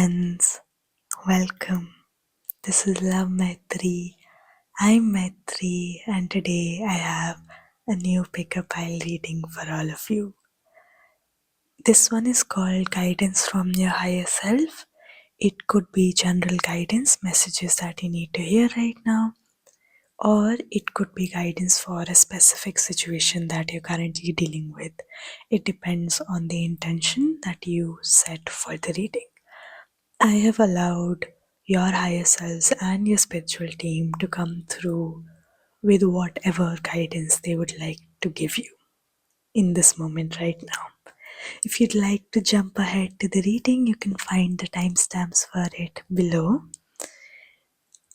friends, welcome. This is Love Maitri. I'm Maitri, and today I have a new pickup pile reading for all of you. This one is called Guidance from Your Higher Self. It could be general guidance, messages that you need to hear right now, or it could be guidance for a specific situation that you're currently dealing with. It depends on the intention that you set for the reading. I have allowed your higher selves and your spiritual team to come through with whatever guidance they would like to give you in this moment right now. If you'd like to jump ahead to the reading, you can find the timestamps for it below.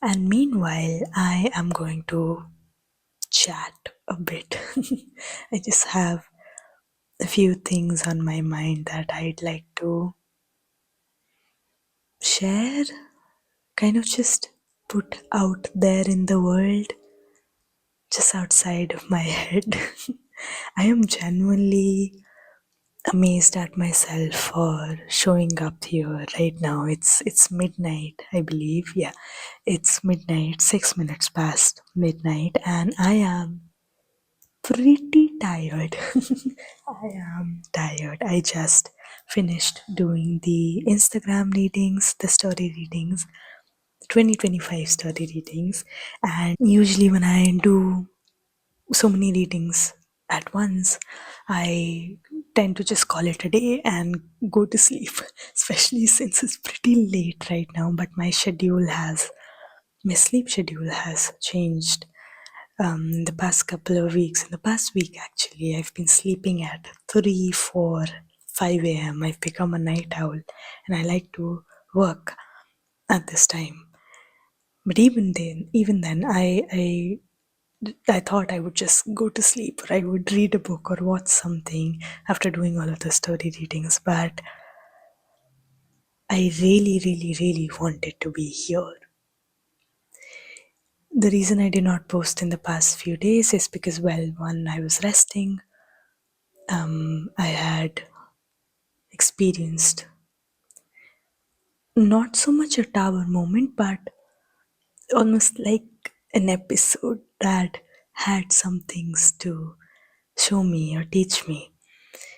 And meanwhile, I am going to chat a bit. I just have a few things on my mind that I'd like to share, kind of just put out there in the world, just outside of my head. I am genuinely amazed at myself for showing up here right now. It's midnight, I believe. Yeah, it's midnight, 6 minutes past midnight, and I am pretty tired. I am tired. I just finished doing the Instagram readings, the story readings, 2025 story readings, and usually when I do so many readings at once, I tend to just call it a day and go to sleep, especially since it's pretty late right now. But my sleep schedule has changed the past couple of weeks. In the past week, actually, I've been sleeping at 3, 4, 5 a.m. I've become a night owl and I like to work at this time. But even then, I thought I would just go to sleep or I would read a book or watch something after doing all of the story readings. But I really, really, really wanted to be here. The reason I did not post in the past few days is because, well, one, I was resting. I had experienced not so much a tower moment, but almost like an episode that had some things to show me or teach me.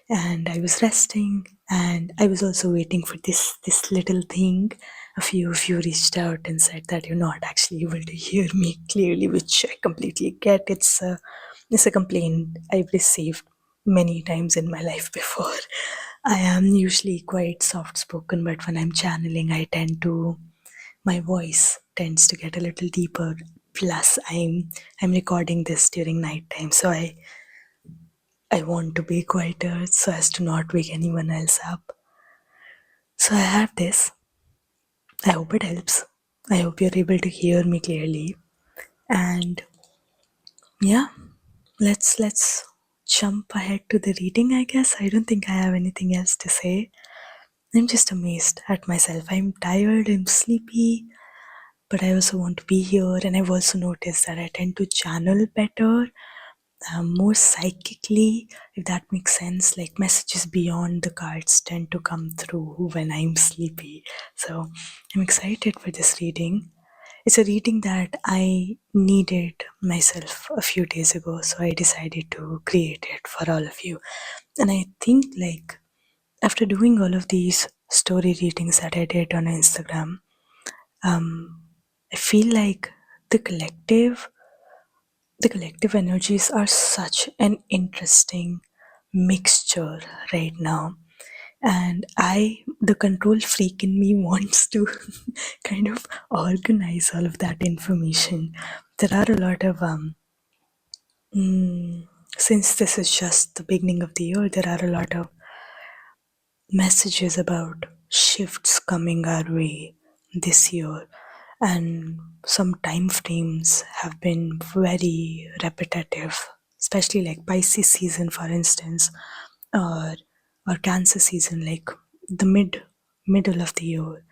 And I was resting, and I was also waiting for this little thing. A few of you reached out and said that you're not actually able to hear me clearly, which I completely get. It's a complaint I've received many times in my life before. I am usually quite soft spoken, but when I'm channeling, my voice tends to get a little deeper. Plus, I'm recording this during night time, so I want to be quieter so as to not wake anyone else up. So I have this. I hope it helps. I hope you're able to hear me clearly. And yeah, let's jump ahead to the reading, I guess. I don't think I have anything else to say. I'm just amazed at myself. I'm tired, I'm sleepy, but I also want to be here. And I've also noticed that I tend to channel better, more psychically, if that makes sense. Like messages beyond the cards tend to come through when I'm sleepy. So I'm excited for this reading. It's a reading that I needed myself a few days ago, so I decided to create it for all of you. And I think, like, after doing all of these story readings that I did on Instagram, I feel like the collective the collective energies are such an interesting mixture right now. And the control freak in me wants to kind of organize all of that information. There are a lot of since this is just the beginning of the year, there are a lot of messages about shifts coming our way this year, and some time frames have been very repetitive, especially like Pisces season, for instance, or Cancer season, like the middle of the year,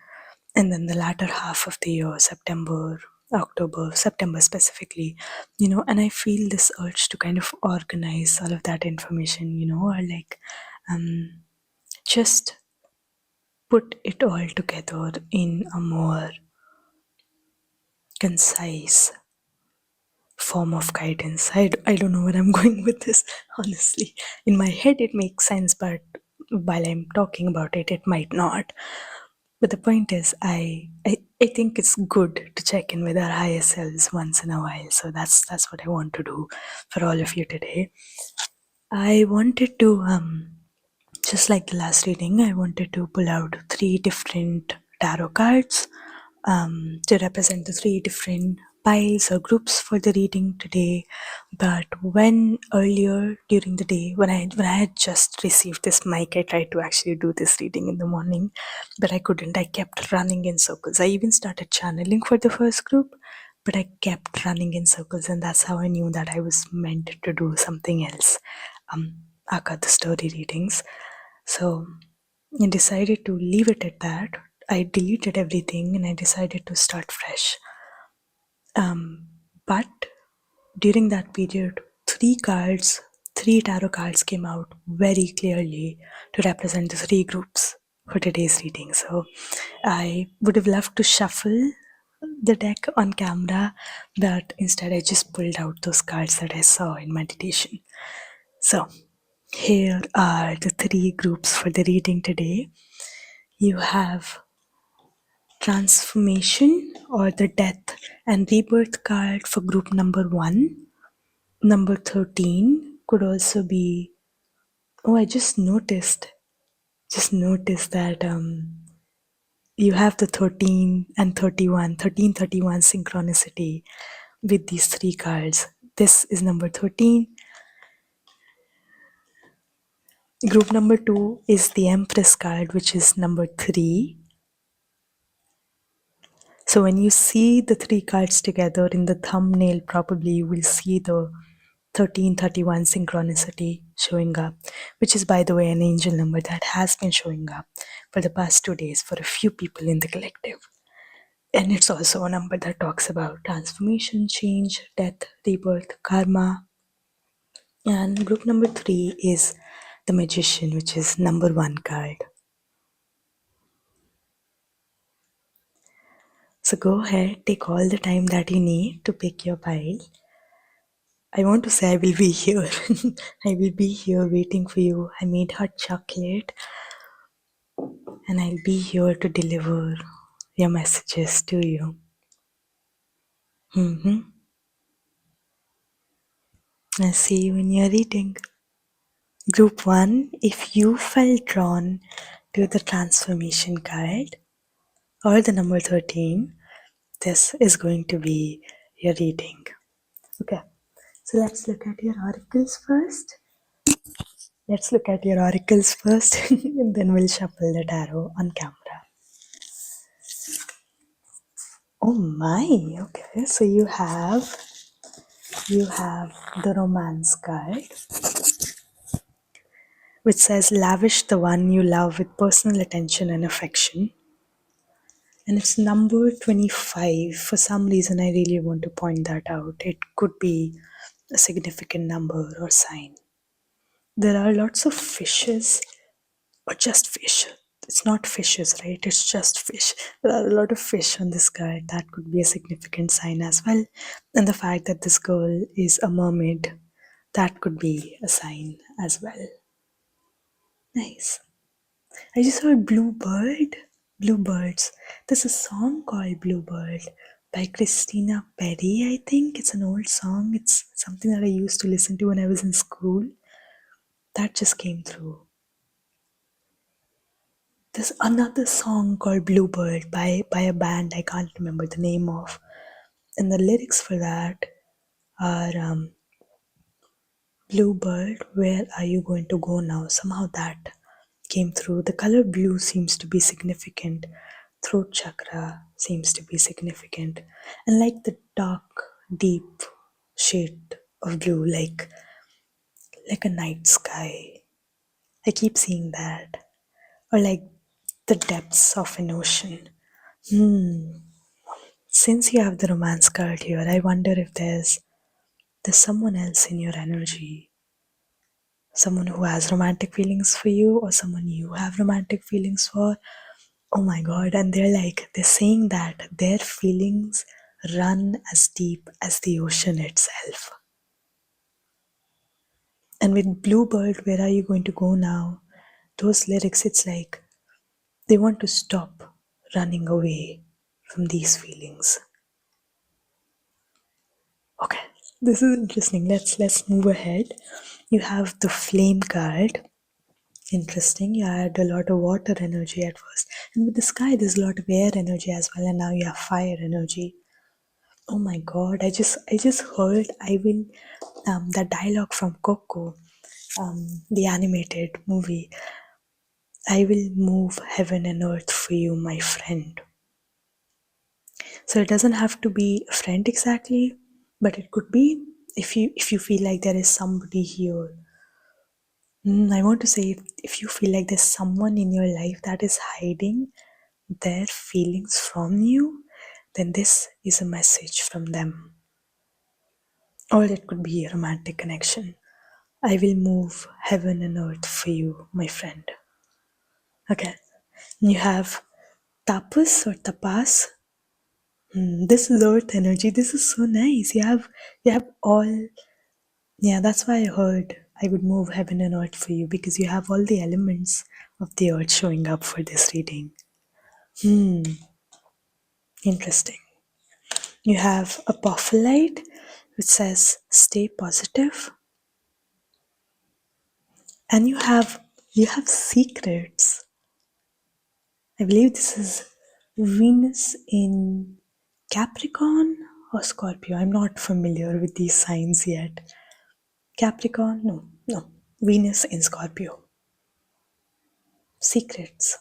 and then the latter half of the year, September, October, September specifically, and I feel this urge to kind of organize all of that information, or like just put it all together in a more concise form of guidance. I don't know where I'm going with this, honestly. In my head, it makes sense, but while I'm talking about it, it might not. But the point is, I think it's good to check in with our higher selves once in a while. So that's what I want to do for all of you today. I wanted to just like the last reading, I wanted to pull out three different tarot cards to represent the three different piles or groups for the reading today. But when earlier during the day, when I had just received this mic, I tried to actually do this reading in the morning, but I couldn't. I kept running in circles. I even started channeling for the first group, but I kept running in circles, and that's how I knew that I was meant to do something else. Aka the story readings. So I decided to leave it at that. I deleted everything and I decided to start fresh. But during that period, three tarot cards came out very clearly to represent the three groups for today's reading. So I would have loved to shuffle the deck on camera, but instead I just pulled out those cards that I saw in meditation. So here are the three groups for the reading today. You have transformation or the death and rebirth card for group number 1. Number 13 could also be, oh, I just noticed that you have the 13 and 31, 1331 synchronicity with these three cards. This is number 13. Group number 2 is the Empress card, which is number 3. So when you see the three cards together in the thumbnail, probably you will see the 1331 synchronicity showing up, which is, by the way, an angel number that has been showing up for the past 2 days for a few people in the collective. And it's also a number that talks about transformation, change, death, rebirth, karma. And group number 3 is the Magician, which is number 1 card. So go ahead, take all the time that you need to pick your pile. I want to say I will be here. I will be here waiting for you. I made hot chocolate and I'll be here to deliver your messages to you. I'll see you in your reading. Group 1, if you felt drawn to the transformation card or the number 13, this is going to be your reading. Okay, so let's look at your oracles first. And then we'll shuffle the tarot on camera. Oh my, okay, so you have the romance card, which says lavish the one you love with personal attention and affection. And it's number 25. For some reason, I really want to point that out. It could be a significant number or sign. There are lots of fishes, or just fish. It's not fishes, right? It's just fish. There are a lot of fish on this card. That could be a significant sign as well. And the fact that this girl is a mermaid, that could be a sign as well. Nice. I just heard Bluebird. Bluebirds. There's a song called Bluebird by Christina Perry, I think. It's an old song. It's something that I used to listen to when I was in school. That just came through. There's another song called Bluebird by a band I can't remember the name of. And the lyrics for that are Bluebird, where are you going to go now? Somehow that came through. The color blue seems to be significant. Throat chakra seems to be significant. And like the dark, deep shade of blue, like a night sky. I keep seeing that. Or like the depths of an ocean. Since you have the romance card here, I wonder if there's someone else in your energy. Someone who has romantic feelings for you, or someone you have romantic feelings for, Oh my god, and they're saying that their feelings run as deep as the ocean itself. And with Bluebird, where are you going to go now? Those lyrics, it's like they want to stop running away from these feelings. Okay, this is interesting. Let's move ahead. You have the flame card. Interesting. You had a lot of water energy at first. And with the sky, there's a lot of air energy as well, and now you have fire energy. Oh my god, I just heard I will that dialogue from Coco, the animated movie. I will move heaven and earth for you, my friend. So it doesn't have to be a friend exactly, but it could be if you feel like there is somebody here. I want to say if you feel like there's someone in your life that is hiding their feelings from you, then this is a message from them. Or it could be a romantic connection. I will move heaven and earth for you, my friend. Okay. You have tapas or tapas. This is earth energy. This is so nice. You have all. Yeah, that's why I heard I would move heaven and earth for you because you have all the elements of the earth showing up for this reading. Interesting. You have a light which says stay positive, and you have secrets. I believe this is Venus in Capricorn or Scorpio. I'm not familiar with these signs yet. Capricorn? No, no. Venus in Scorpio. Secrets.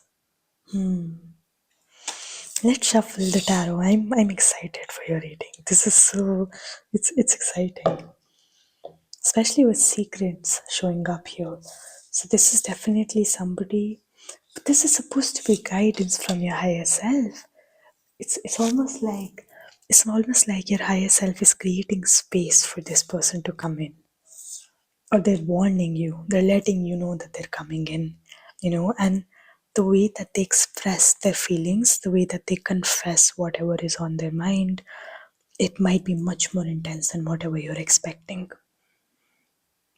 Let's shuffle the tarot. I'm excited for your reading. This is so it's exciting. Especially with secrets showing up here. So this is definitely somebody, but this is supposed to be guidance from your higher self. It's almost like your higher self is creating space for this person to come in, or they're warning you, they're letting you know that they're coming in, and the way that they express their feelings, the way that they confess whatever is on their mind, it might be much more intense than whatever you're expecting.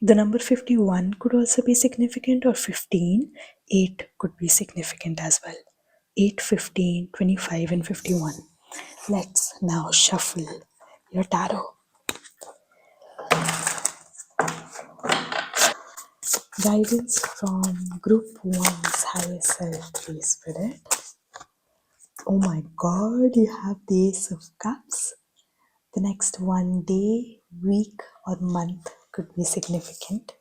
The number 51 could also be significant, or 15. 8 could be significant as well. 8, 15, 25, and 51. Let's now shuffle your tarot. Guidance from Group 1's higher self, please, Spirit. Oh my god, you have the Ace of Cups. The next one day, week, or month could be significant.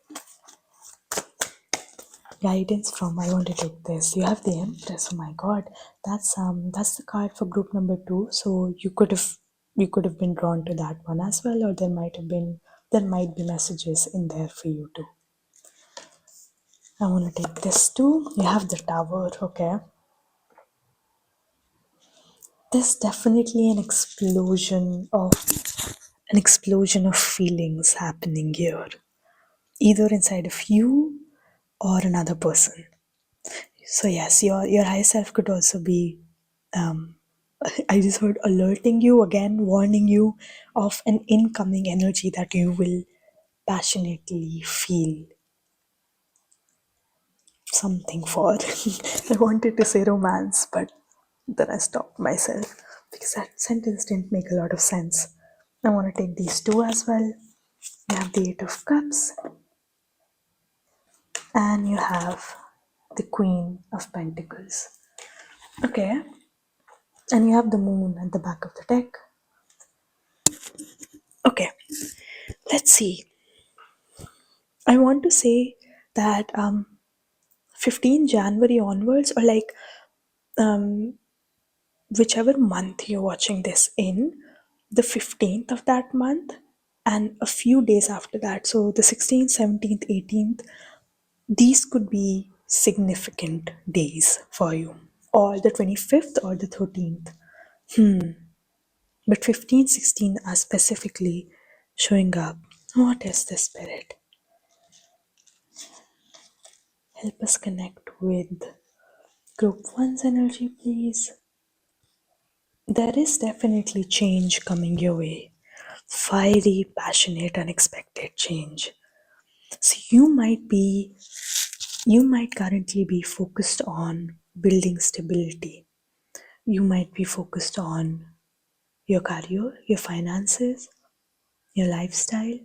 Guidance from, I want to take this. You have the Empress. Oh my god, that's the card for group number 2. So you could have been drawn to that one as well, or there might be messages in there for you too. I want to take this too. You have the Tower. Okay, there's definitely an explosion of feelings happening here, either inside of you or another person. So yes, your higher self could also be, um, I just heard alerting you again, warning you of an incoming energy that you will passionately feel something for. I wanted to say romance, but then I stopped myself because that sentence didn't make a lot of sense. I want to take these two as well. You have the Eight of Cups, and you have the Queen of Pentacles. Okay, and you have the Moon at the back of the deck. Okay, let's see. I want to say that 15 January onwards, or like um, whichever month you're watching this in, the 15th of that month, and a few days after that, so the 16th, 17th, 18th, these could be significant days for you, or the 25th or the 13th. But 15, 16 are specifically showing up. What is the Spirit? Help us connect with Group one's energy, please. There is definitely change coming your way. Fiery, passionate, unexpected change. So you might currently be focused on building stability. You might be focused on your career, your finances, your lifestyle.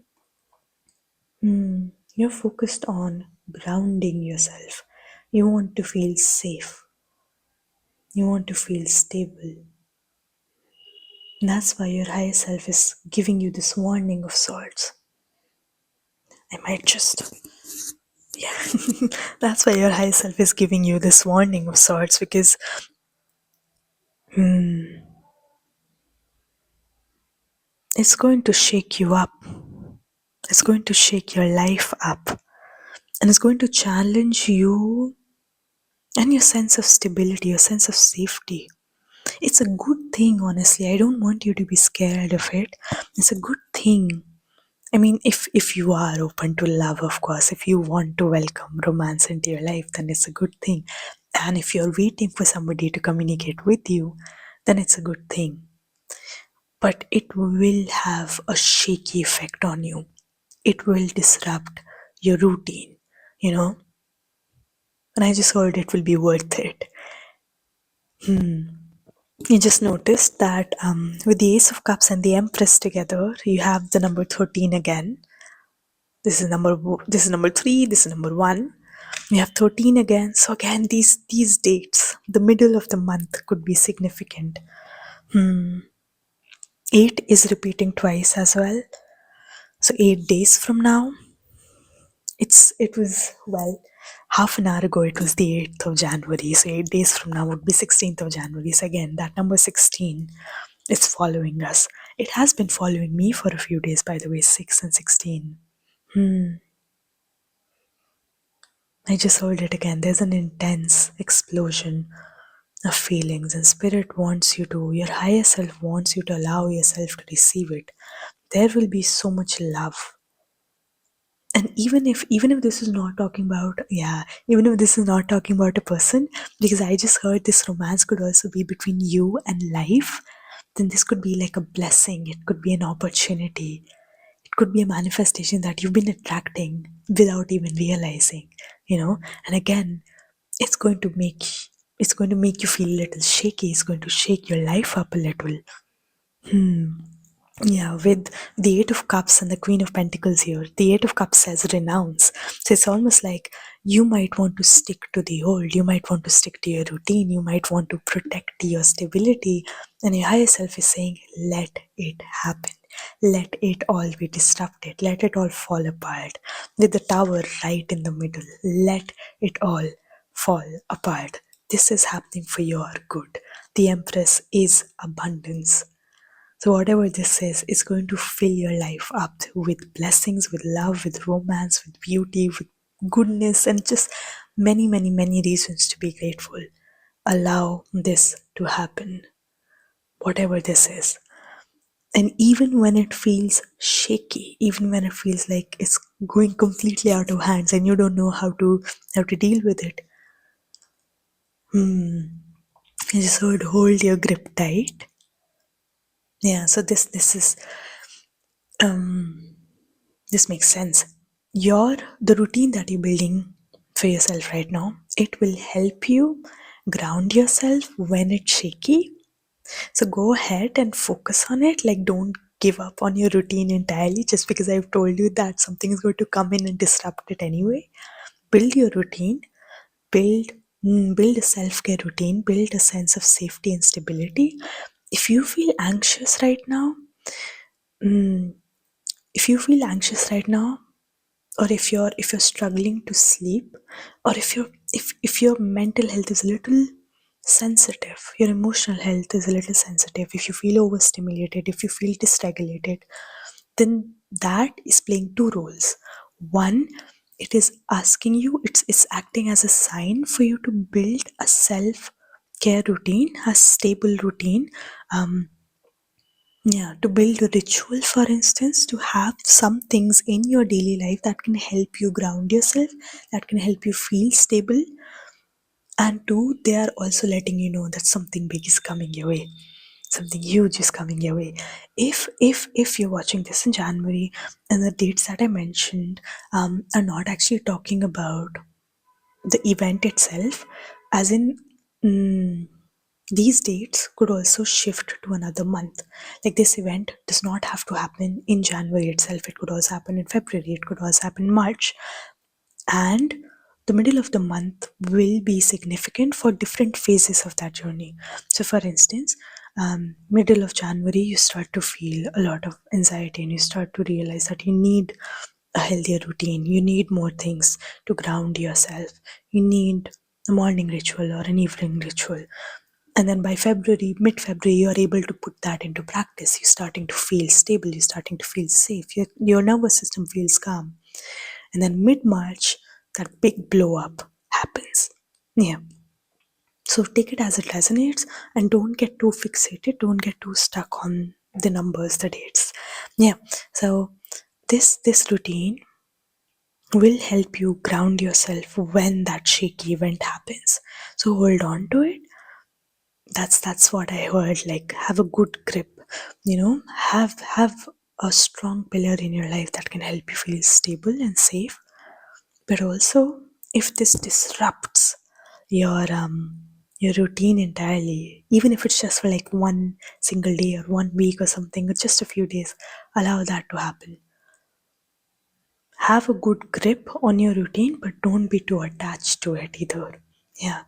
You're focused on grounding yourself. You want to feel safe. You want to feel stable. And that's why your higher self is giving you this warning of sorts. I might just, yeah. That's why your higher self is giving you this warning of sorts because it's going to shake you up. It's going to shake your life up. And it's going to challenge you and your sense of stability, your sense of safety. It's a good thing, honestly. I don't want you to be scared of it. It's a good thing. I mean, if you are open to love, of course, if you want to welcome romance into your life, then it's a good thing. And if you're waiting for somebody to communicate with you, then it's a good thing. But it will have a shaky effect on you. It will disrupt your routine, you know? And I just heard it will be worth it. You just noticed that with the Ace of Cups and the Empress together, you have the number 13 again. This is number 3, this is number 1. We have 13 again. So again, these dates, the middle of the month could be significant. 8 is repeating twice as well. So 8 days from now, it was, well, half an hour ago it was the 8th of January. So 8 days from now would be 16th of January. So again, that number 16, it's following us. It has been following me for a few days, by the way, 6 and 16. I just heard it again. There's an intense explosion of feelings, and spirit wants you to, your higher self wants you to allow yourself to receive it. There will be so much love. And even if this is not talking about, yeah, even if this is not talking about a person, because I just heard this romance could also be between you and life, then this could be like a blessing. It could be an opportunity. It could be a manifestation that you've been attracting without even realizing, you know. And again, it's going to make it's going to make you feel a little shaky. It's going to shake your life up a little. Yeah, with the Eight of Cups and the Queen of Pentacles here, the Eight of Cups says renounce. So it's almost like you might want to stick to the old, you might want to stick to your routine, you might want to protect your stability, and your higher self is saying, let it happen. Let it all be disrupted. Let it all fall apart. With the tower right in the middle, let it all fall apart. This is happening for your good. The Empress is abundance. So, whatever this is, it's going to fill your life up with blessings, with love, with romance, with beauty, with goodness, and just many, many, many reasons to be grateful. Allow this to happen, whatever this is. And even when it feels shaky, even when it feels like it's going completely out of hands and you don't know how to deal with it, you just heard hold your grip tight. Yeah, so this makes sense. The routine that you're building for yourself right now, it will help you ground yourself when it's shaky. So go ahead and focus on it. Like, don't give up on your routine entirely just because I've told you that something is going to come in and disrupt it anyway. Build your routine, build build a self-care routine, build a sense of safety and stability. If you feel anxious right now, if you feel anxious right now, or if you're struggling to sleep, or if your mental health is a little sensitive, your emotional health is a little sensitive, if you feel overstimulated, if you feel dysregulated, then that is playing two roles. One, it is asking you, it's acting as a sign for you to build a self care routine, a stable routine. Yeah, to build a ritual, for instance, to have some things in your daily life that can help you ground yourself, that can help you feel stable. And two, they are also letting you know that something big is coming your way, something huge is coming your way. If you're watching this in January, and the dates that I mentioned are not actually talking about the event itself, as in, mm, these dates could also shift to another month. Like, this event does not have to happen in January itself, it could also happen in February, it could also happen in March. And the middle of the month will be significant for different phases of that journey. So, for instance, middle of January, you start to feel a lot of anxiety and you start to realize that you need a healthier routine, you need more things to ground yourself, you need a morning ritual or an evening ritual. And then by February, mid February, you're able to put that into practice. You're starting to feel stable, you're starting to feel safe, your nervous system feels calm. And then mid March, that big blow up happens. Yeah. So take it as it resonates and don't get too fixated, don't get too stuck on the numbers, the dates. Yeah. So this routine will help you ground yourself when that shaky event happens. So hold on to it. That's what I heard. Like, have a good grip, have a strong pillar in your life that can help you feel stable and safe. But also, if this disrupts your routine entirely, even if it's just for like one single day or 1 week or something, or just a few days, allow that to happen. Have a good grip on your routine, but don't be too attached to it either. Yeah.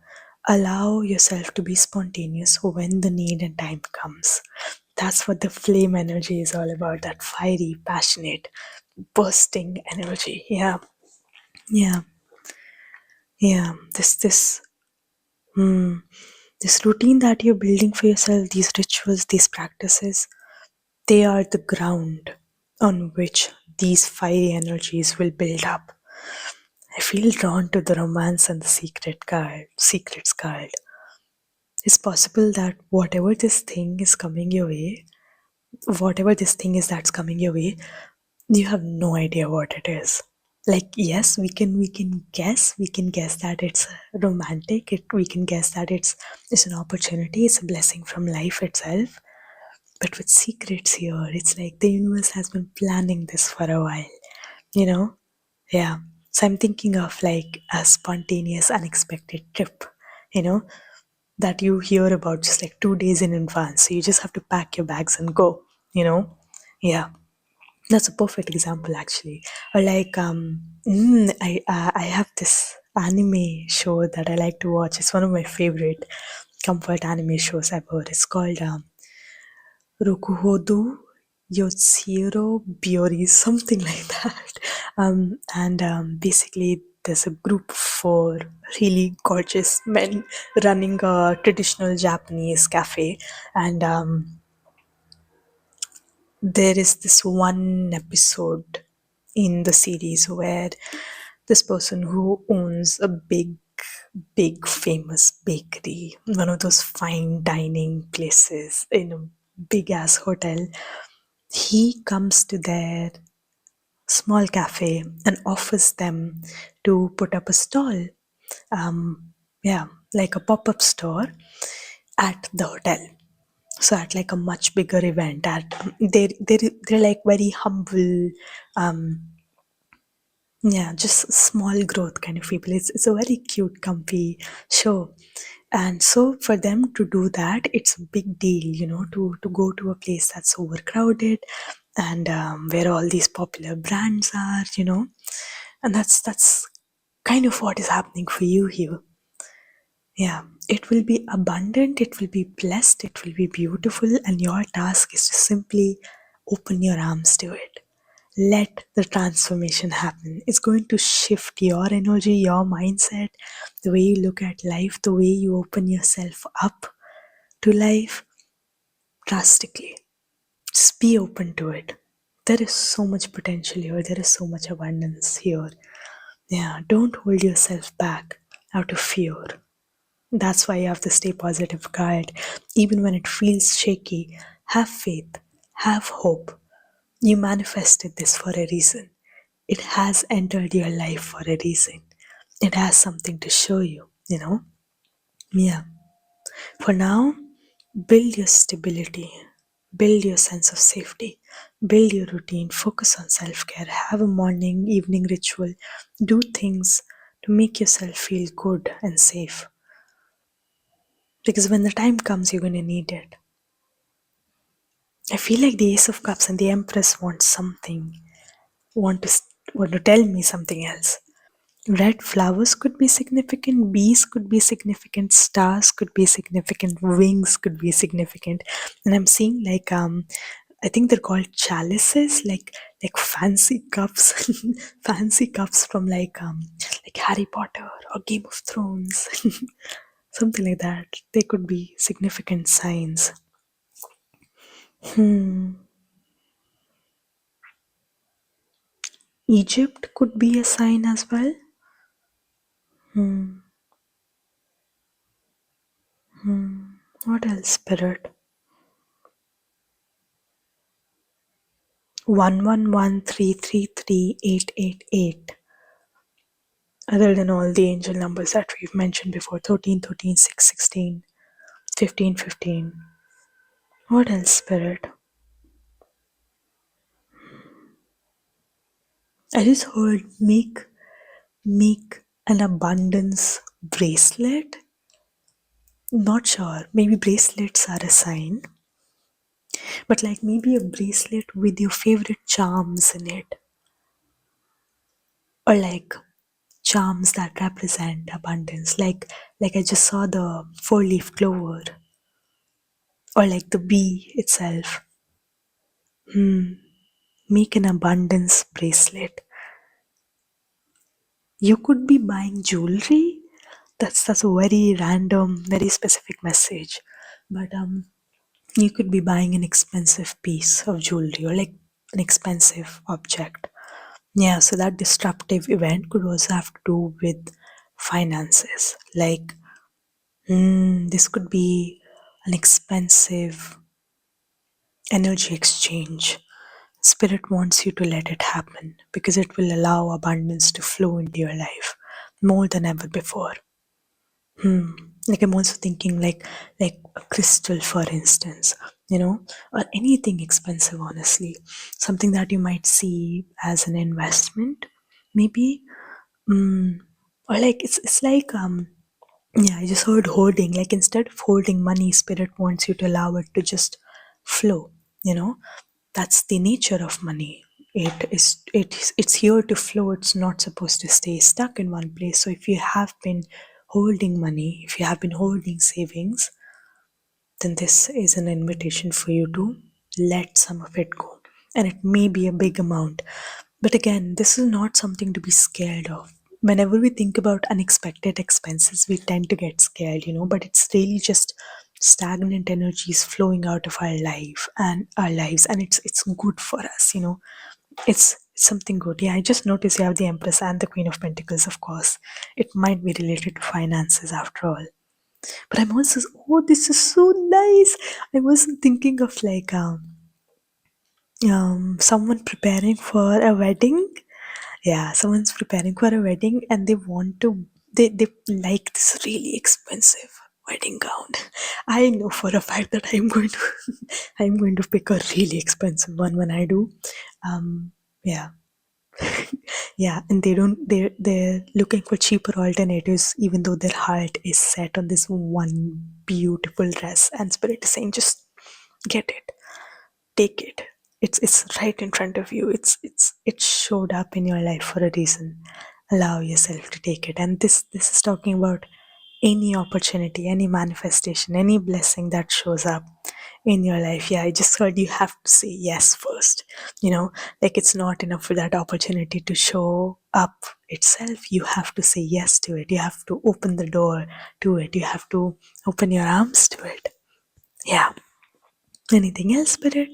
Allow yourself to be spontaneous when the need and time comes. That's what the flame energy is all about, that fiery, passionate, bursting energy. Yeah. Yeah. Yeah. This routine that you're building for yourself, these rituals, these practices, they are the ground on which these fiery energies will build up. I feel drawn to the romance and the secrets card. It's possible that whatever this thing is that's coming your way, you have no idea what it is. Like, yes, we can guess that it's romantic. We can guess that it's an opportunity, it's a blessing from life itself. But with secrets here, it's like the universe has been planning this for a while, you know? Yeah. So I'm thinking of like a spontaneous, unexpected trip, you know, that you hear about just like 2 days in advance. So you just have to pack your bags and go, you know? Yeah. That's a perfect example, actually. Or like, I have this anime show that I like to watch. It's one of my favorite comfort anime shows ever. It's called Rokuhodo Yotsuro Biori, something like that. And basically, there's a group of four really gorgeous men running a traditional Japanese cafe. And there is this one episode in the series where this person who owns a big famous bakery, one of those fine dining places in a big ass hotel, he comes to their small cafe and offers them to put up a stall. Yeah, like a pop-up store at the hotel. So at like a much bigger event, at they're like very humble, yeah, just small growth kind of people. It's a very cute, comfy show. And so for them to do that, it's a big deal, to go to a place that's overcrowded and where all these popular brands are, and that's kind of what is happening for you here. Yeah, it will be abundant, it will be blessed, it will be beautiful, and your task is to simply open your arms to it. Let the transformation happen. It's going to shift your energy, your mindset, the way you look at life, the way you open yourself up to life drastically. Just be open to it. There is so much potential here, there is so much abundance here. Yeah, don't hold yourself back out of fear. That's why you have to stay positive card. Even when it feels shaky, have faith, have hope. You manifested this for a reason. It has entered your life for a reason. It has something to show you, Yeah. For now, build your stability, build your sense of safety, build your routine, focus on self care, have a morning, evening ritual, do things to make yourself feel good and safe. Because when the time comes, you're going to need it. I feel like the Ace of Cups and the Empress want to, want to tell me something else. Red flowers could be significant, bees could be significant, stars could be significant, wings could be significant. And I'm seeing I think they're called chalices, like fancy cups, fancy cups from like Harry Potter or Game of Thrones, something like that. They could be significant signs. Hmm. Egypt could be a sign as well. Hmm. Hmm. What else, Spirit? 1113338888. Other than all the angel numbers that we've mentioned before, 13, 13, 6, 16, 15, 15. What else, Spirit? I just heard make an abundance bracelet. Not sure. Maybe bracelets are a sign, but like maybe a bracelet with your favorite charms in it, or like charms that represent abundance. Like I just saw the four-leaf clover, or like the bee itself. Make an abundance bracelet. You could be buying jewelry. That's a very random, very specific message. But you could be buying an expensive piece of jewelry or like an expensive object. Yeah, so that disruptive event could also have to do with finances. Like, this could be an expensive energy exchange. Spirit wants you to let it happen because it will allow abundance to flow into your life more than ever before. Like I'm also thinking like a crystal, for instance, or anything expensive, honestly. Something that you might see as an investment, maybe. Mm, or like it's like yeah, I just heard hoarding. Like instead of holding money, spirit wants you to allow it to just flow, you know? That's the nature of money. It's here to flow. It's not supposed to stay stuck in one place. So if you have been holding money, if you have been holding savings, then this is an invitation for you to let some of it go. And it may be a big amount. But again, this is not something to be scared of. Whenever we think about unexpected expenses, we tend to get scared, but it's really just stagnant energies flowing out of our life and our lives, and it's good for us. It's something good. Yeah, I just noticed you have the Empress and the Queen of Pentacles, of course. It might be related to finances after all. But I'm also, oh, this is so nice. I was thinking of someone preparing for a wedding. Yeah, someone's preparing for a wedding and they like this really expensive wedding gown. I know for a fact that I'm going to I'm going to pick a really expensive one when I do. Yeah. Yeah, and they're looking for cheaper alternatives even though their heart is set on this one beautiful dress, and spirit is saying just get it, take it. It's right in front of you. It showed up in your life for a reason. Allow yourself to take it. And this is talking about any opportunity, any manifestation, any blessing that shows up in your life. Yeah, I just heard you have to say yes first. Like it's not enough for that opportunity to show up itself. You have to say yes to it. You have to open the door to it. You have to open your arms to it. Yeah. Anything else, Spirit?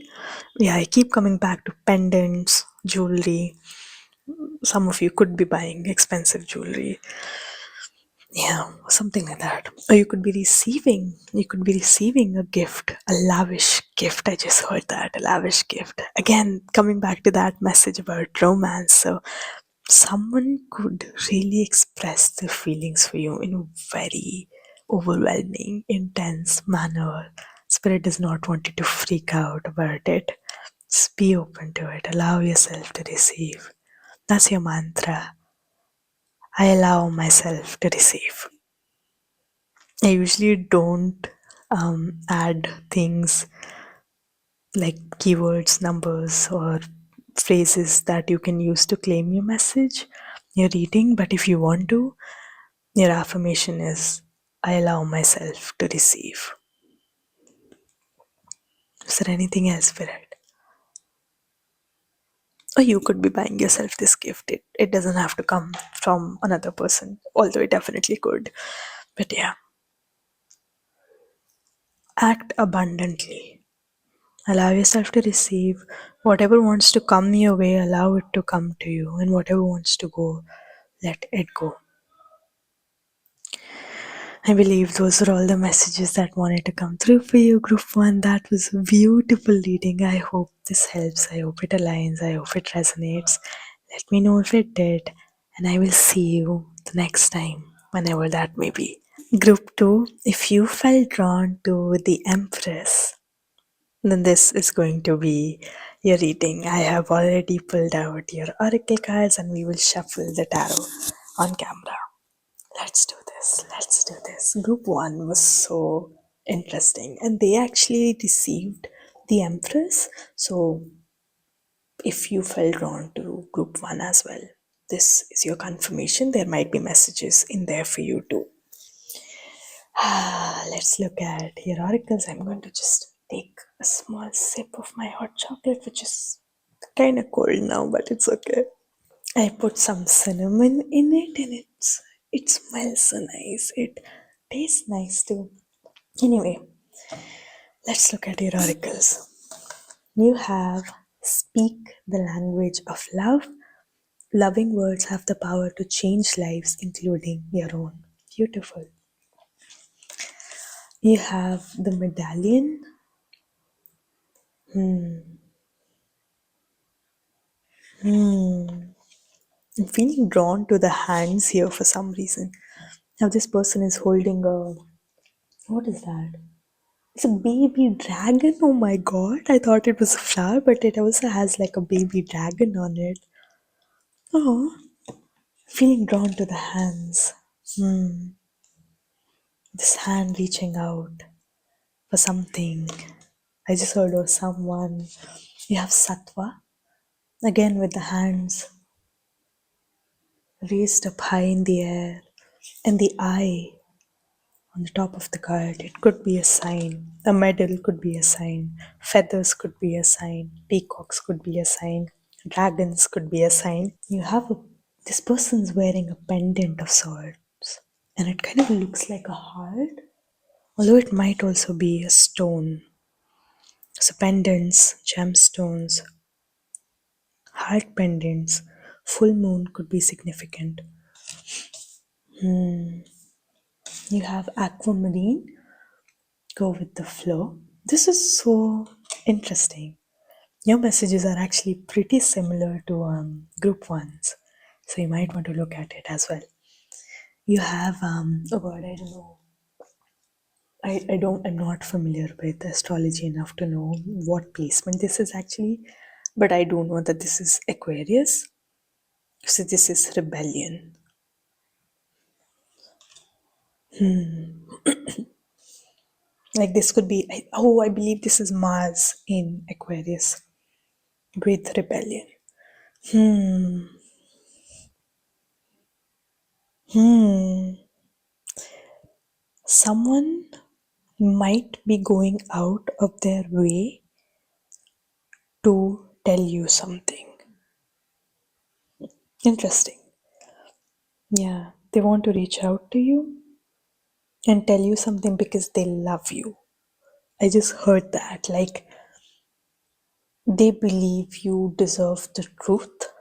Yeah, I keep coming back to pendants, jewelry. Some of you could be buying expensive jewelry. Yeah, something like that. Or you could be receiving a gift, a lavish gift. I just heard that, a lavish gift. Again, coming back to that message about romance. So, someone could really express their feelings for you in very overwhelming, intense manner. Spirit does not want you to freak out about it. Just be open to it. Allow yourself to receive. That's your mantra. I allow myself to receive. I usually don't add things like keywords, numbers, or phrases that you can use to claim your message, your reading. But if you want to, your affirmation is I allow myself to receive. Is there anything else, Spirit? Or you could be buying yourself this gift. It doesn't have to come from another person, although it definitely could. But yeah, act abundantly. Allow yourself to receive whatever wants to come your way, allow it to come to you, and whatever wants to go, let it go. I believe those are all the messages that wanted to come through for you, Group 1. That was a beautiful reading. I hope this helps. I hope it aligns. I hope it resonates. Let me know if it did, and I will see you the next time, whenever that may be. Group 2, if you felt drawn to the Empress, then this is going to be your reading. I have already pulled out your oracle cards and we will shuffle the tarot on camera. Let's do this. Let's do this. Group 1 was so interesting and they actually received the Empress. So if you felt drawn to Group 1 as well, this is your confirmation. There might be messages in there for you too. Let's look at your oracles. I'm going to just take a small sip of my hot chocolate, which is kind of cold now, but it's okay. I put some cinnamon in it, and it smells so nice. It tastes nice too. Anyway, let's look at your oracles. You have speak the language of love. Loving words have the power to change lives, including your own. Beautiful. You have the medallion. I'm feeling drawn to the hands here for some reason. Now this person is holding a, what is that? It's a baby dragon. Oh my god! I thought it was a flower, but it also has like a baby dragon on it. Oh, feeling drawn to the hands. This hand reaching out for something. I just heard of someone. You have sattva again with the hands raised up high in the air, and the eye on the top of the card. It could be a sign. A medal could be a sign. Feathers could be a sign. Peacocks could be a sign. Dragons could be a sign. You have a, this person's wearing a pendant of sorts, and it kind of looks like a heart, although it might also be a stone. So pendants, gemstones, heart pendants, full moon could be significant. You have aquamarine, go with the flow. This is so interesting. Your messages are actually pretty similar to group ones, so you might want to look at it as well. You have oh god, I don't know. I'm not familiar with astrology enough to know what placement this is actually, but I do know that this is Aquarius. So this is rebellion. Like this could be oh, I believe this is Mars in Aquarius with rebellion. Hmm. Hmm. Someone might be going out of their way to tell you something. Interesting. Yeah, they want to reach out to you and tell you something because they love you. I just heard that. Like, they believe you deserve the truth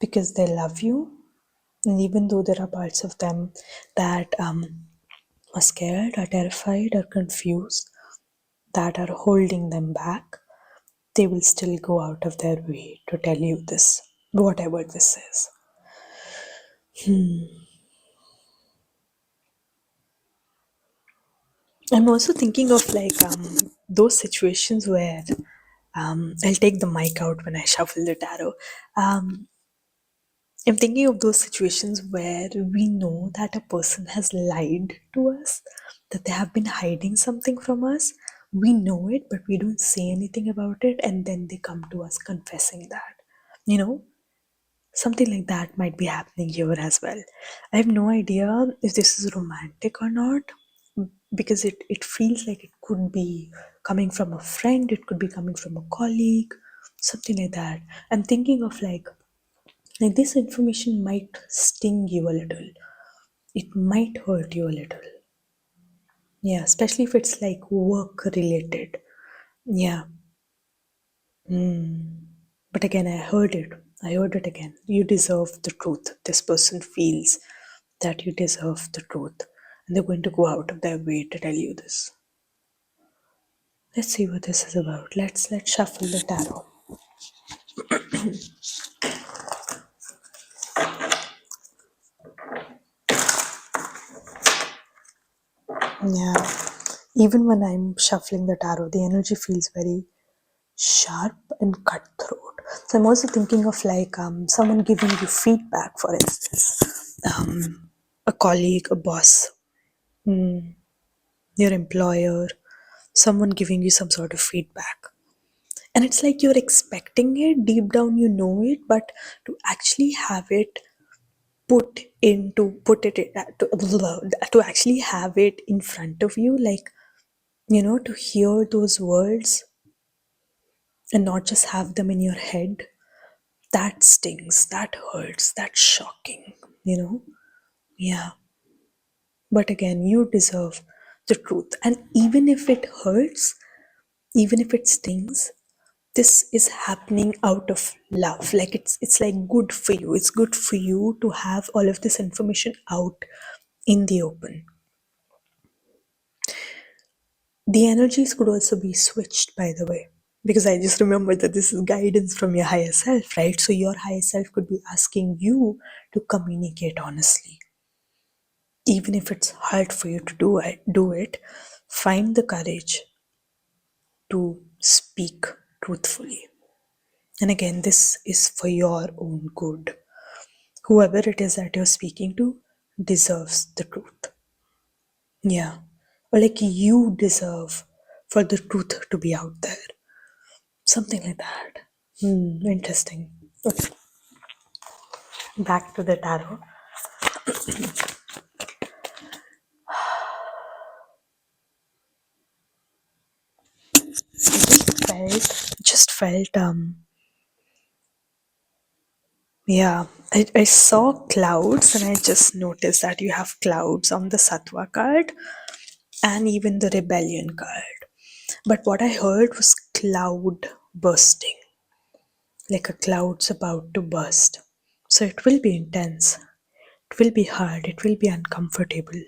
because they love you. And even though there are parts of them that are scared, or terrified, or confused, that are holding them back, they will still go out of their way to tell you this, whatever this is. I'm also thinking of like those situations where I'll take the mic out when I shuffle the tarot. Um, I'm thinking of those situations where we know that a person has lied to us, that they have been hiding something from us. We know it, but we don't say anything about it, and then they come to us confessing that. You know, something like that might be happening here as well. I have no idea if this is romantic or not, because it feels like it could be coming from a friend, it could be coming from a colleague, something like that. I'm thinking of like this information might sting you a little. It might hurt you a little. Yeah, especially if it's like work related. Yeah. But again, I heard it. I heard it again. You deserve the truth. This person feels that you deserve the truth. And they're going to go out of their way to tell you this. Let's see what this is about. Let's shuffle the tarot. Yeah. Even when I'm shuffling the tarot, the energy feels very sharp and cutthroat. So I'm also thinking of like someone giving you feedback, for instance, a colleague, a boss, your employer, someone giving you some sort of feedback. And it's like you're expecting it, deep down you know it, but to actually have it to actually have it in front of you, like, to hear those words and not just have them in your head, that stings, that hurts, that's shocking, you know? Yeah. But again, you deserve the truth. And even if it hurts, even if it stings, this is happening out of love. Like it's like good for you. It's good for you to have all of this information out in the open. The energies could also be switched, by the way, because I just remember that this is guidance from your higher self, right? So your higher self could be asking you to communicate honestly. Even if it's hard for you to do it, find the courage to speak truthfully. And again, this is for your own good. Whoever it is that you're speaking to deserves the truth. Yeah. Or like you deserve for the truth to be out there. Something like that. Interesting. Okay, back to the tarot. Just felt yeah, I saw clouds and I just noticed that you have clouds on the Sattva card and even the Rebellion card. But what I heard was cloud bursting, like a cloud's about to burst. So it will be intense, it will be hard, it will be uncomfortable.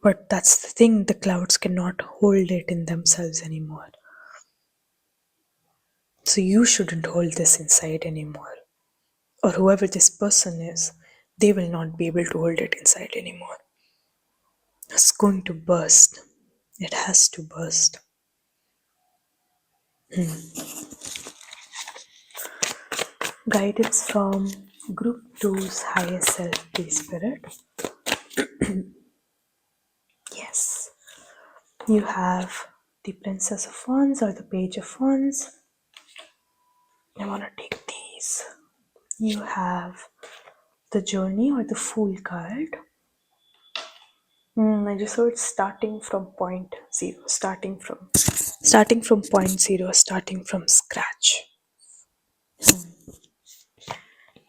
But that's the thing, the clouds cannot hold it in themselves anymore. So you shouldn't hold this inside anymore. Or whoever this person is, they will not be able to hold it inside anymore. It's going to burst. It has to burst. Guidance from Group Two's higher self, please, Spirit. Yes. You have the Princess of Wands or the Page of Wands. I want to take these. You have the Journey or the Fool card. I just saw it starting from point zero, starting from point zero, starting from scratch.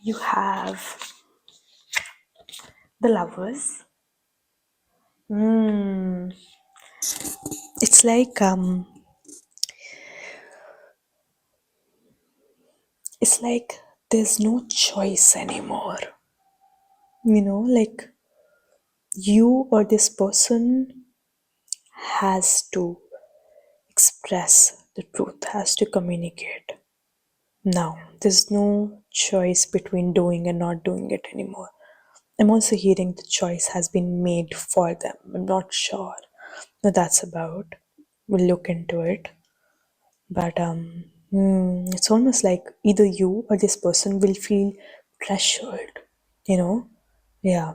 You have the Lovers. Mm, it's like it's like there's no choice anymore. Like you or this person has to express the truth, has to communicate. Now, there's no choice between doing and not doing it anymore. I'm also hearing the choice has been made for them. I'm not sure. that's about. We'll look into it. But it's almost like either you or this person will feel pressured, you know? Yeah.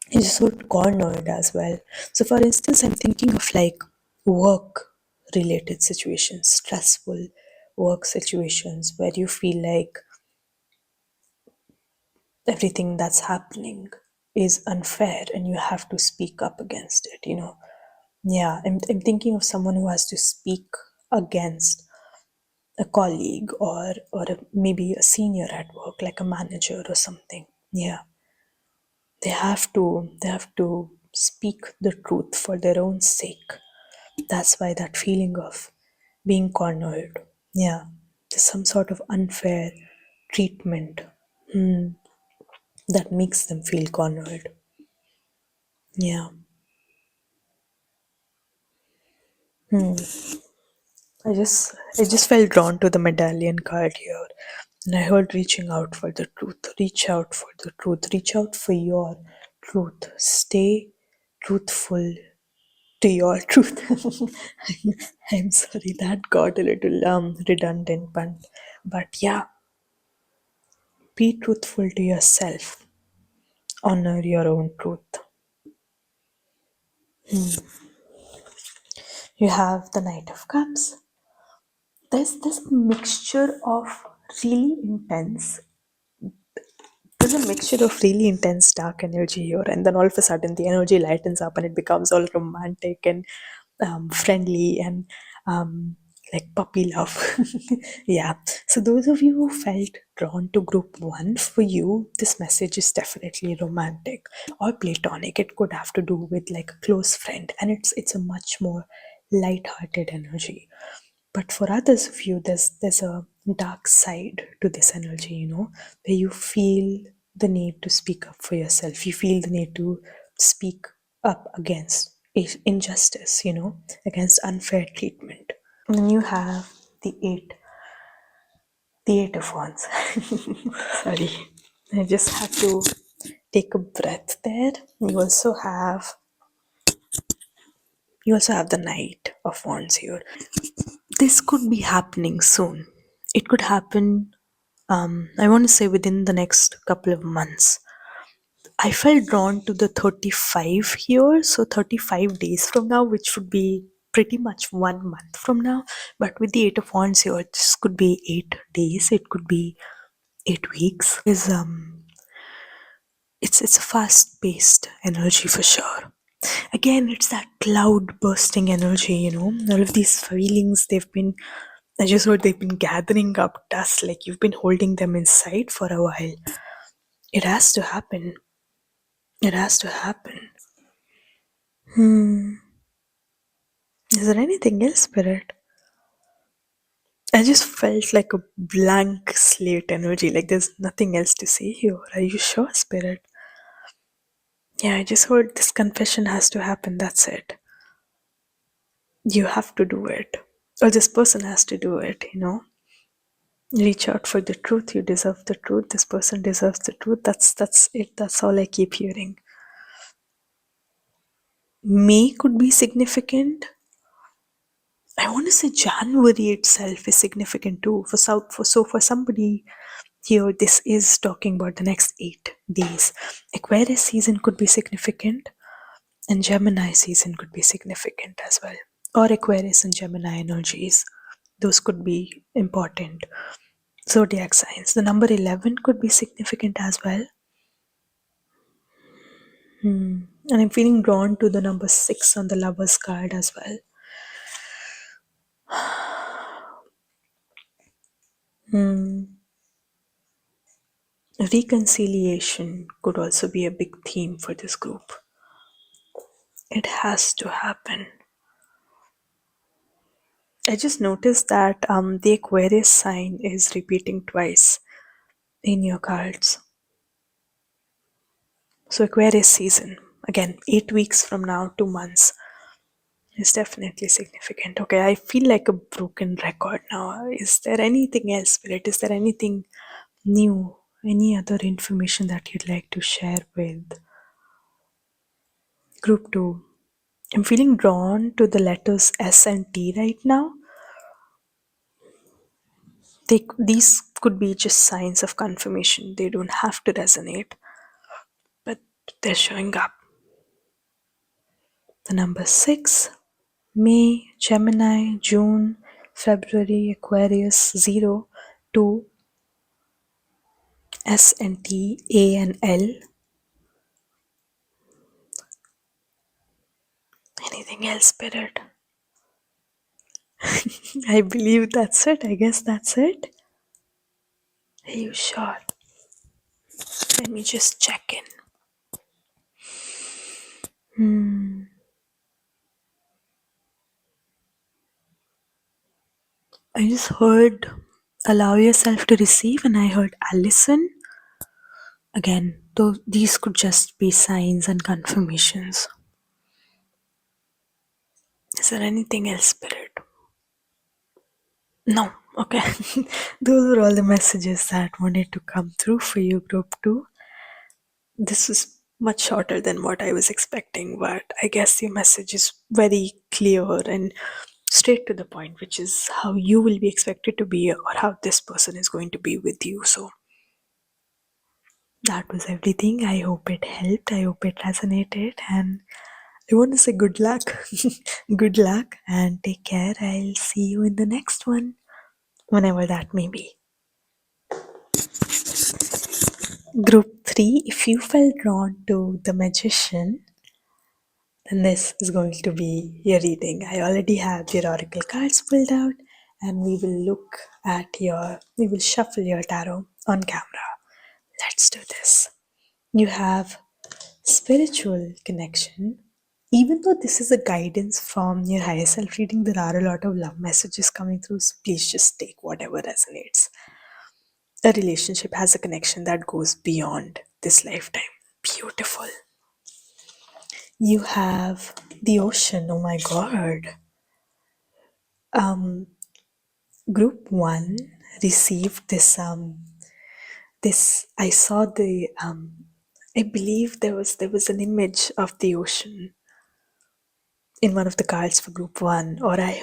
It's so cornered as well. So, for instance, I'm thinking of like work related situations, stressful work situations where you feel like everything that's happening is unfair and you have to speak up against it. Yeah, I'm thinking of someone who has to speak against a colleague maybe a senior at work, like a manager or something. Yeah, they have to speak the truth for their own sake. That's why that feeling of being cornered. Yeah, there's some sort of unfair treatment that makes them feel cornered. Yeah. I just felt drawn to the medallion card here. And I heard reaching out for the truth. Reach out for the truth. Reach out for your truth. Stay truthful to your truth. I'm sorry, that got a little redundant, but yeah, be truthful to yourself. Honor your own truth. You have the Knight of Cups. There's this mixture of really intense there's a mixture of really intense dark energy here, and then all of a sudden the energy lightens up and it becomes all romantic and friendly and um, like puppy love. Yeah. So, those of you who felt drawn to group one, for you, this message is definitely romantic or platonic. It could have to do with like a close friend, and it's a much more light-hearted energy. But for others of you, there's a dark side to this energy, where you feel the need to speak up for yourself. You feel the need to speak up against injustice, against unfair treatment. And then you have the eight of wands. Sorry, I just had to take a breath there. You also have the knight of wands here. This could be happening soon. It could happen, I want to say within the next couple of months. I felt drawn to the 35 here, so 35 days from now, which would be pretty much 1 month from now. But with the 8 of wands here, this could be 8 days, it could be 8 weeks. It's a fast paced energy for sure. Again, it's that cloud bursting energy, all of these feelings, I just heard they've been gathering up dust, like you've been holding them inside for a while. It has to happen. It has to happen. Is there anything else, Spirit? I just felt like a blank slate energy, like there's nothing else to say here. Are you sure, Spirit? Yeah, I just heard this confession has to happen. That's it. You have to do it. Or this person has to do it. Reach out for the truth. You deserve the truth. This person deserves the truth. That's it. That's all I keep hearing. May could be significant. I want to say January itself is significant too. For somebody here, this is talking about the next 8 days. Aquarius season could be significant, and Gemini season could be significant as well. Or Aquarius and Gemini energies. Those could be important. Zodiac signs. The number 11 could be significant as well. And I'm feeling drawn to the number 6 on the Lover's card as well. Reconciliation could also be a big theme for this group. It has to happen. I just noticed that the Aquarius sign is repeating twice in your cards. So, Aquarius season, again, 8 weeks from now, 2 months, is definitely significant. Okay, I feel like a broken record now. Is there anything else, Spirit? Is there anything new? Any other information that you'd like to share with Group 2? I'm feeling drawn to the letters S and T right now. These could be just signs of confirmation. They don't have to resonate, but they're showing up. The number 6, May, Gemini, June, February, Aquarius, 0, 2, S and T, A and L. Anything else, Spirit? I believe that's it. I guess that's it. Are you sure? Let me just check in. I just heard allow yourself to receive, and I heard Allison. Again, though these could just be signs and confirmations. Is there anything else, Spirit? No. Okay. Those are all the messages that wanted to come through for you, Group 2. This is much shorter than what I was expecting, but I guess your message is very clear and straight to the point, which is how you will be expected to be or how this person is going to be with you. So that was everything. I hope it helped. I hope it resonated. And I want to say good luck. Good luck and take care. I'll see you in the next one, whenever that may be. Group 3, if you felt drawn to the magician, then this is going to be your reading. I already have your oracle cards pulled out, and we will shuffle your tarot on camera. Let's do this. You have spiritual connection. Even though this is a guidance from your higher self reading, there are a lot of love messages coming through, so please just take whatever resonates. A relationship has a connection that goes beyond this lifetime. Beautiful. You have the ocean. Oh my god. Group 1 received this I saw the I believe there was an image of the ocean in one of the cards for group 1, or I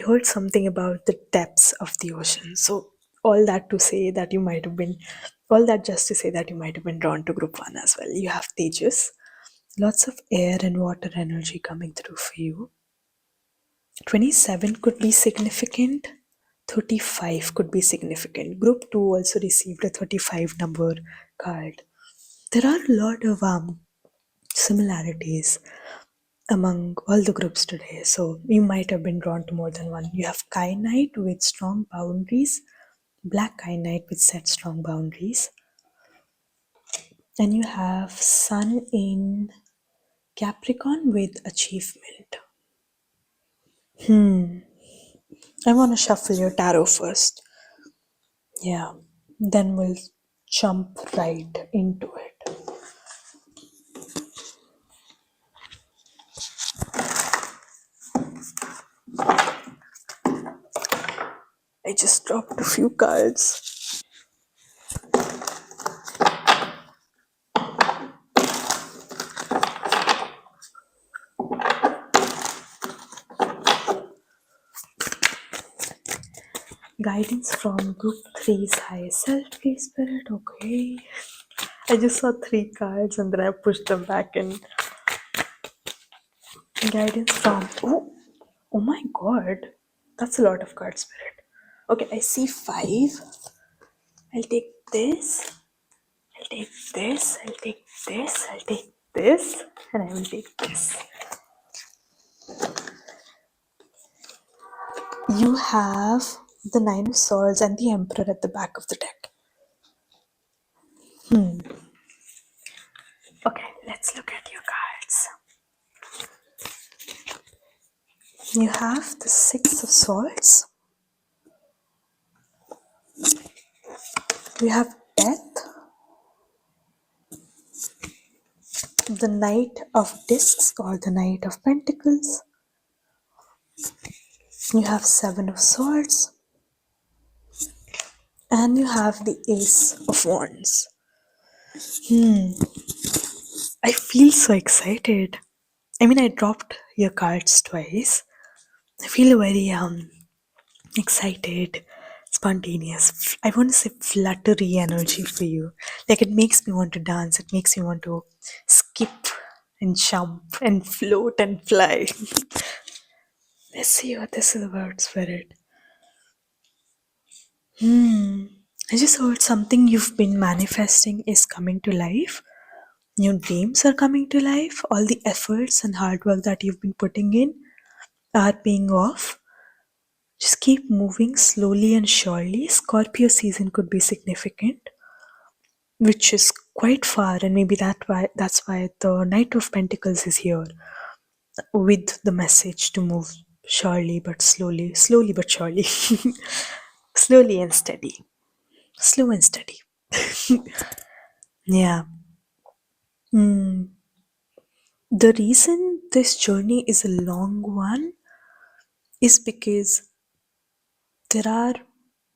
heard something about the depths of the ocean. So all that to say that you might have been all that just to say that you might have been drawn to group 1 as well. You have Tejas, lots of air and water energy coming through for you. 27 could be significant. 35 could be significant. Group 2 also received a 35 number card. There are a lot of similarities among all the groups today, so you might have been drawn to more than one. You have Kyanite with strong boundaries, Black Kyanite with set strong boundaries, and you have Sun in Capricorn with achievement. I want to shuffle your tarot first. Yeah, then we'll jump right into it. I just dropped a few cards. Guidance from Group 3's Higher Self, please, Spirit. Okay. I just saw 3 cards and then I pushed them back and guidance from. Oh my god. That's a lot of cards, Spirit. Okay, I see 5. I'll take this. I'll take this. I'll take this. I'll take this. And I will take this. You have the 9 of Swords and the Emperor at the back of the deck. Okay, let's look at your cards. You have the 6 of Swords. You have Death. The Knight of Discs or the Knight of Pentacles. You have 7 of Swords. And you have the Ace of Wands. I feel so excited. I mean, I dropped your cards twice. I feel very excited, spontaneous. I want to say fluttery energy for you. Like it makes me want to dance. It makes me want to skip and jump and float and fly. Let's see what this is about, Spirit. I just heard something you've been manifesting is coming to life. New dreams are coming to life. All the efforts and hard work that you've been putting in are paying off. Just keep moving slowly and surely. Scorpio season could be significant, which is quite far, and maybe that's why the Knight of Pentacles is here with the message to move surely but slowly, slowly but surely, slowly and steady, slow and steady. Yeah. Mm. The reason this journey is a long one is because there are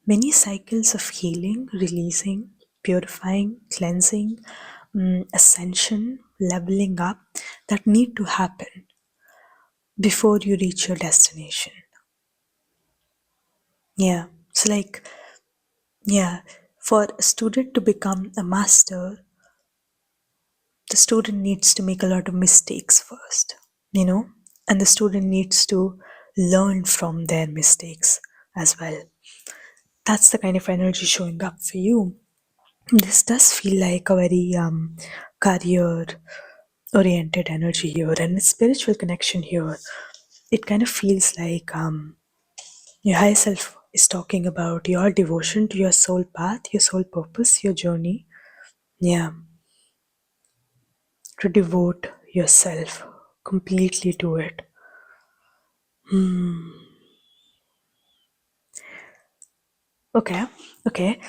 many cycles of healing, releasing, purifying, cleansing, ascension, leveling up that need to happen before you reach your destination. Yeah. So, like, yeah, for a student to become a master, the student needs to make a lot of mistakes first, you know, and the student needs to learn from their mistakes as well. That's the kind of energy showing up for you. This does feel like a very career oriented energy here and spiritual connection here. It kind of feels like your higher self is talking about your devotion to your soul path, your soul purpose, your journey. Yeah, to devote yourself completely to it. Okay, okay.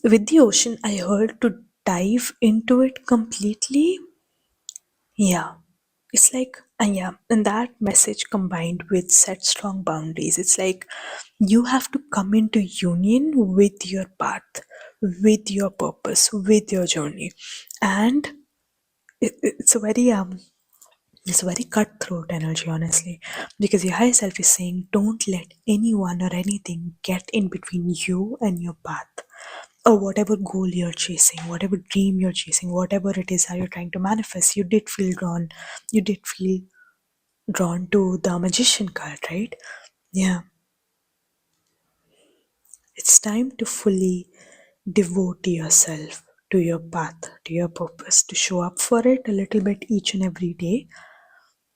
With the ocean, I heard to dive into it completely. Yeah, it's like, yeah, and that message combined with set strong boundaries. It's like you have to come into union with your path, with your purpose, with your journey, and it's a very it's a very cutthroat energy, honestly, because your higher self is saying, don't let anyone or anything get in between you and your path, or whatever goal you're chasing, whatever dream you're chasing, whatever it is that you're trying to manifest. You did feel drawn to the magician card, right? Yeah, it's time to fully devote yourself to your path, to your purpose, to show up for it a little bit each and every day.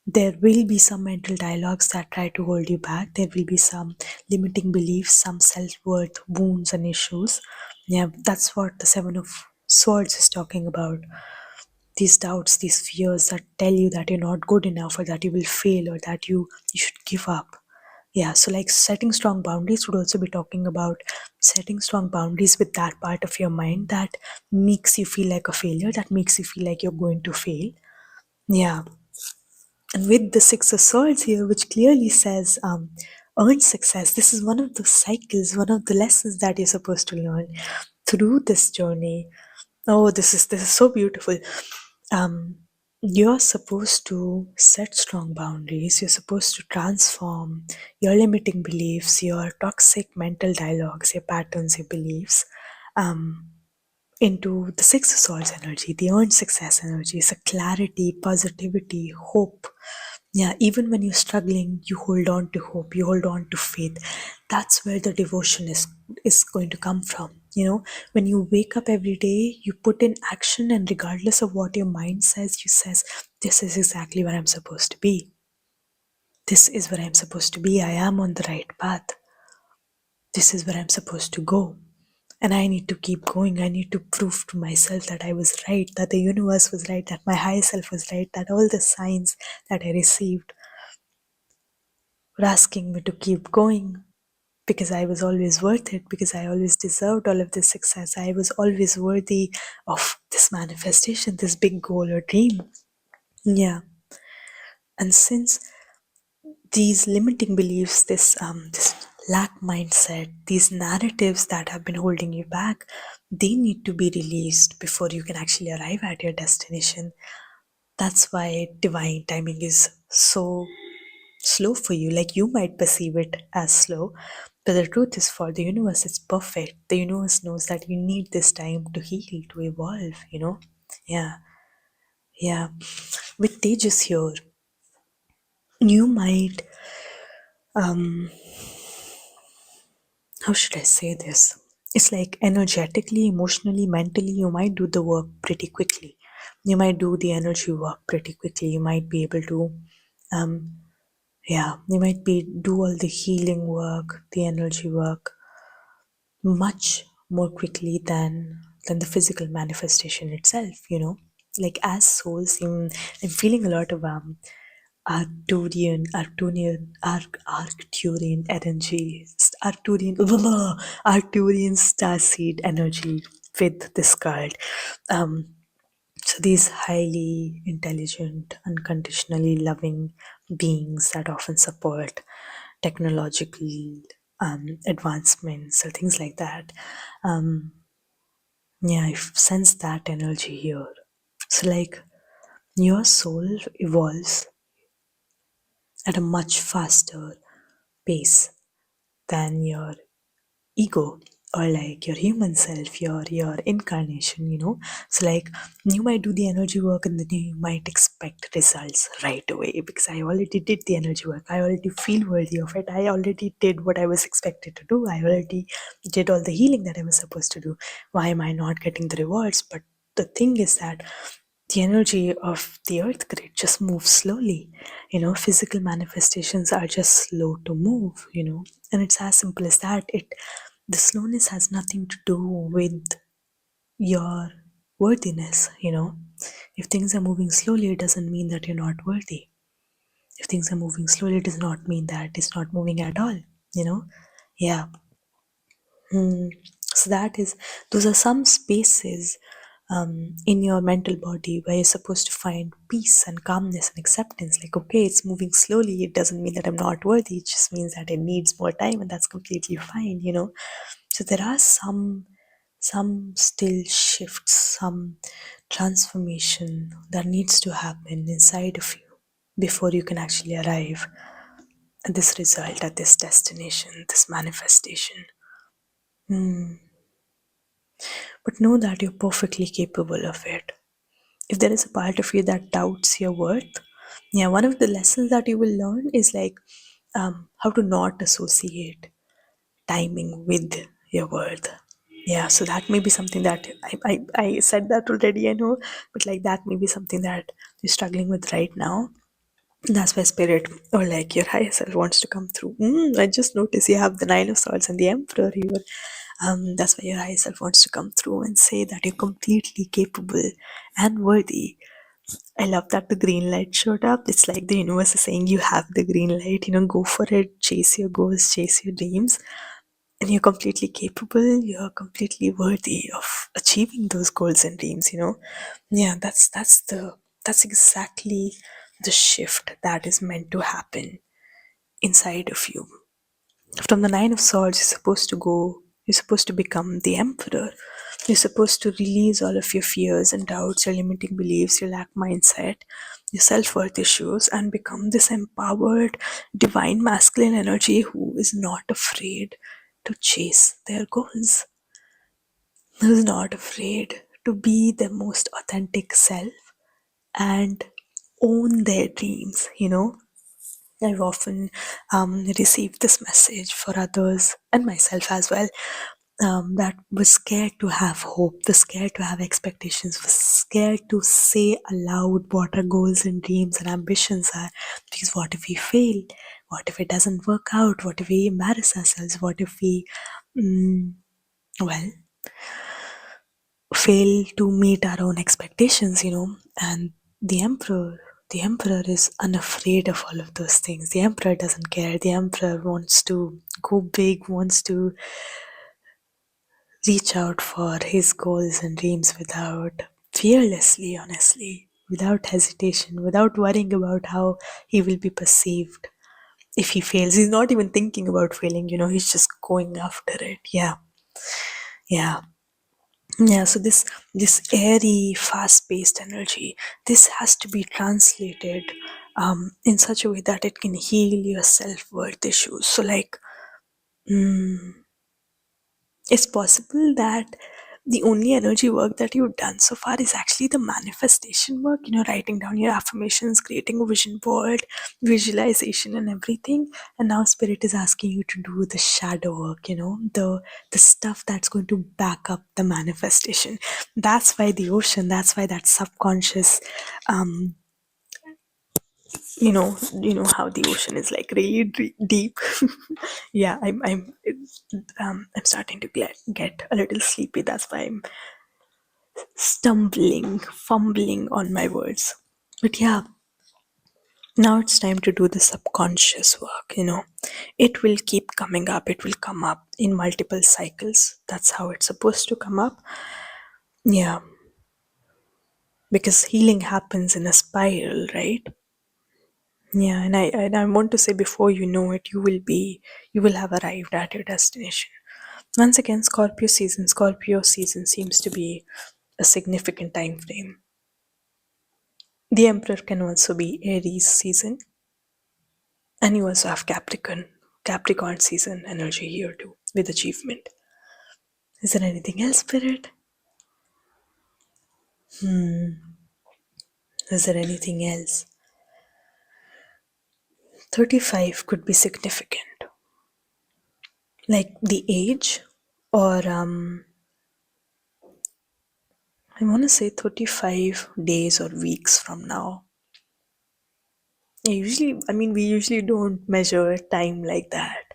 There will be some mental dialogues that try to hold you back. There will be some limiting beliefs, some self worth wounds and issues. Yeah, that's what the Seven of Swords is talking about. These doubts, these fears that tell you that you're not good enough, or that you will fail, or that you should give up. Yeah, so like setting strong boundaries would also be talking about setting strong boundaries with that part of your mind that makes you feel like a failure, that makes you feel like you're going to fail. Yeah, and with the Six of Swords here, which clearly says earn success, this is one of the cycles, one of the lessons that you're supposed to learn through this journey. Oh, this is so beautiful. Um, you're supposed to set strong boundaries. You're supposed to transform your limiting beliefs, your toxic mental dialogues, your patterns, your beliefs. Um, into the Six of Swords energy, the earned success energy. So clarity, positivity, hope. Yeah, even when you're struggling, you hold on to hope, you hold on to faith. That's where the devotion is going to come from. You know, when you wake up every day, you put in action, and regardless of what your mind says, you says, this is exactly where I'm supposed to be. This is where I'm supposed to be. I am on the right path. This is where I'm supposed to go. And I need to keep going. I need to prove to myself that I was right, that the universe was right, that my higher self was right, that all the signs that I received were asking me to keep going, because I was always worth it, because I always deserved all of this success. I was always worthy of this manifestation, this big goal or dream. Yeah. And since these limiting beliefs, this lack mindset, these narratives that have been holding you back, they need to be released before you can actually arrive at your destination. That's why divine timing is so slow for you. Like you might perceive it as slow, but the truth is for the universe, it's perfect. The universe knows that you need this time to heal, to evolve, you know? Yeah, yeah. With Tejas here, you might, how should I say this? It's like energetically, emotionally, mentally, you might do the work pretty quickly. You might do the energy work pretty quickly. You might be able to, um, yeah, you might be do all the healing work, the energy work, much more quickly than the physical manifestation itself, you know. Like as souls, I'm feeling a lot of Arcturian energy, Arcturian starseed energy with this card. Um, so these highly intelligent, unconditionally loving beings that often support technological advancements or things like that. Um, yeah, I sense that energy here. So like your soul evolves at a much faster pace than your ego or like your human self, your incarnation, you know. So like you might do the energy work and then you might expect results right away because I already did the energy work. I already feel worthy of it. I already did what I was expected to do. I already did all the healing that I was supposed to do. Why am I not getting the rewards? But the thing is that the energy of the earth grid just moves slowly. You know, physical manifestations are just slow to move, you know, and it's as simple as that. The slowness has nothing to do with your worthiness, you know. If things are moving slowly, it doesn't mean that you're not worthy. If things are moving slowly, it does not mean that it's not moving at all, you know. Yeah. So that is, those are some spaces in your mental body where you're supposed to find peace and calmness and acceptance. Like, okay, it's moving slowly. It doesn't mean that I'm not worthy. It just means that it needs more time, and that's completely fine, you know. So there are some still shifts, some transformation that needs to happen inside of you before you can actually arrive at this result, at this destination, this manifestation. But know that you're perfectly capable of it. If there is a part of you that doubts your worth, yeah, one of the lessons that you will learn is like how to not associate timing with your worth. Yeah, so that may be something that I said that already, I know, but like that may be something that you're struggling with right now. That's why spirit or like your higher self wants to come through. I just noticed you have the Nine of Swords and the Emperor here. That's why your higher self wants to come through and say that you're completely capable and worthy. I love that the green light showed up. It's like the universe is saying you have the green light, you know, go for it, chase your goals, chase your dreams. And you're completely capable, you're completely worthy of achieving those goals and dreams, you know. Yeah, that's exactly the shift that is meant to happen inside of you. From the Nine of Swords, you're supposed to become the Emperor. You're supposed to release all of your fears and doubts, your limiting beliefs, your lack mindset, your self worth issues, and become this empowered, divine masculine energy who is not afraid to chase their goals, who's not afraid to be their most authentic self and own their dreams, you know. I've often received this message for others and myself as well, that was scared to have hope, was scared to have expectations, was scared to say aloud what our goals and dreams and ambitions are. Because what if we fail? What if it doesn't work out? What if we embarrass ourselves? What if we, mm, well, fail to meet our own expectations, you know? And the emperor, the emperor is unafraid of all of those things. The emperor doesn't care. The emperor wants to go big, wants to reach out for his goals and dreams without fearlessly, honestly, without hesitation, without worrying about how he will be perceived if he fails. He's not even thinking about failing, you know, he's just going after it. Yeah, yeah. Yeah, so this airy, fast-paced energy, this has to be translated in such a way that it can heal your self-worth issues. So, like, it's possible that the only energy work that you've done so far is actually the manifestation work, writing down your affirmations, creating a vision board, visualization, and everything. And now Spirit is asking you to do the shadow work, the stuff that's going to back up the manifestation. That's why the ocean, that's why that subconscious, um, how the ocean is like really deep. Yeah, I'm starting to get a little sleepy. That's why I'm fumbling on my words. But yeah, now it's time to do the subconscious work. It will keep coming up, it will come up in multiple cycles. That's how it's supposed to come up. Yeah, because healing happens in a spiral, right? Yeah, and I want to say, before you know it, you will have arrived at your destination. Once again, Scorpio season seems to be a significant time frame. The Emperor can also be Aries season, and you also have Capricorn season energy here too, with achievement. Is there anything else, Spirit? Is there anything else? 35 could be significant. Like the age, or I want to say 35 days or weeks from now. We usually don't measure time like that.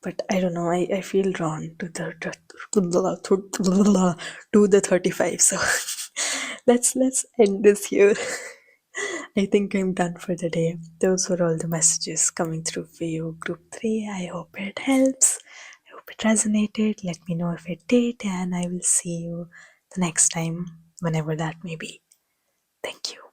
But I don't know. I feel drawn to the 35. So let's end this here. I think I'm done for the day. Those were all the messages coming through for you, Group 3. I hope it helps. I hope it resonated. Let me know if it did, and I will see you the next time, whenever that may be. Thank you.